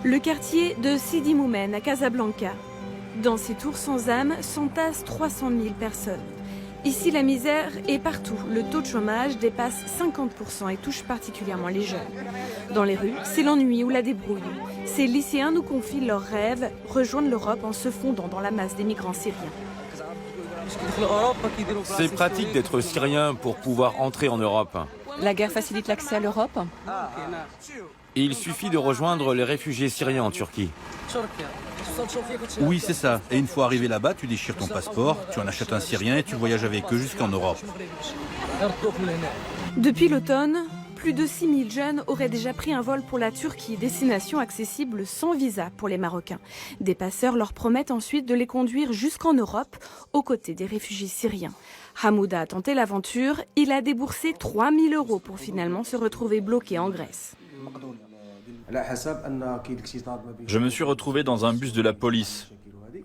Le quartier de Sidi Moumen à Casablanca. Dans ces tours sans âme s'entassent 300 000 personnes. Ici, la misère est partout. Le taux de chômage dépasse 50% et touche particulièrement les jeunes. Dans les rues, c'est l'ennui ou la débrouille. Ces lycéens nous confient leurs rêves, rejoindre l'Europe en se fondant dans la masse des migrants syriens. C'est pratique d'être syrien pour pouvoir entrer en Europe. La guerre facilite l'accès à l'Europe? Il suffit de rejoindre les réfugiés syriens en Turquie. Oui, c'est ça. Et une fois arrivé là-bas, tu déchires ton passeport, tu en achètes un syrien et tu voyages avec eux jusqu'en Europe. Depuis l'automne, plus de 6 000 jeunes auraient déjà pris un vol pour la Turquie, destination accessible sans visa pour les Marocains. Des passeurs leur promettent ensuite de les conduire jusqu'en Europe, aux côtés des réfugiés syriens. Hamouda a tenté l'aventure, il a déboursé 3 000 € pour finalement se retrouver bloqué en Grèce. Je me suis retrouvé dans un bus de la police,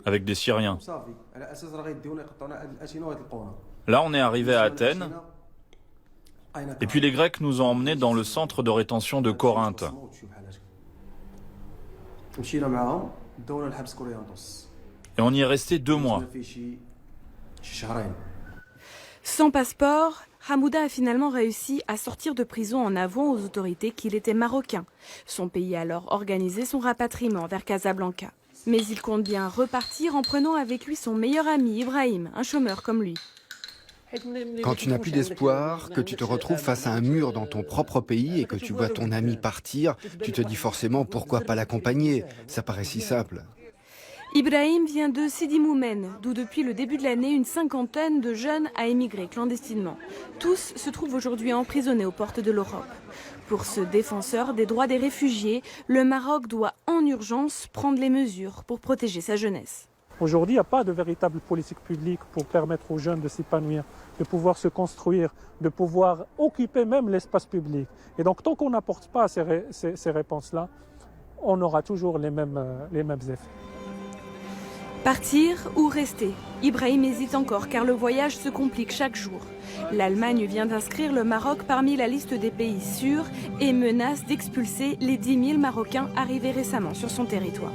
avec des Syriens. Là, on est arrivé à Athènes, et puis les Grecs nous ont emmenés dans le centre de rétention de Corinthe. Et on y est resté 2 mois. Sans passeport, Hamouda a finalement réussi à sortir de prison en avouant aux autorités qu'il était marocain. Son pays a alors organisé son rapatriement vers Casablanca. Mais il compte bien repartir en prenant avec lui son meilleur ami Ibrahim, un chômeur comme lui. Quand tu n'as plus d'espoir, que tu te retrouves face à un mur dans ton propre pays et que tu vois ton ami partir, tu te dis forcément pourquoi pas l'accompagner. Ça paraît si simple. Ibrahim vient de Sidi Moumen, d'où depuis le début de l'année, une cinquantaine de jeunes a émigré clandestinement. Tous se trouvent aujourd'hui emprisonnés aux portes de l'Europe. Pour ce défenseur des droits des réfugiés, le Maroc doit en urgence prendre les mesures pour protéger sa jeunesse. Aujourd'hui, il n'y a pas de véritable politique publique pour permettre aux jeunes de s'épanouir, de pouvoir se construire, de pouvoir occuper même l'espace public. Et donc, tant qu'on n'apporte pas ces réponses-là, on aura toujours les mêmes effets. Partir ou rester? Ibrahim hésite encore car le voyage se complique chaque jour. L'Allemagne vient d'inscrire le Maroc parmi la liste des pays sûrs et menace d'expulser les 10 000 Marocains arrivés récemment sur son territoire.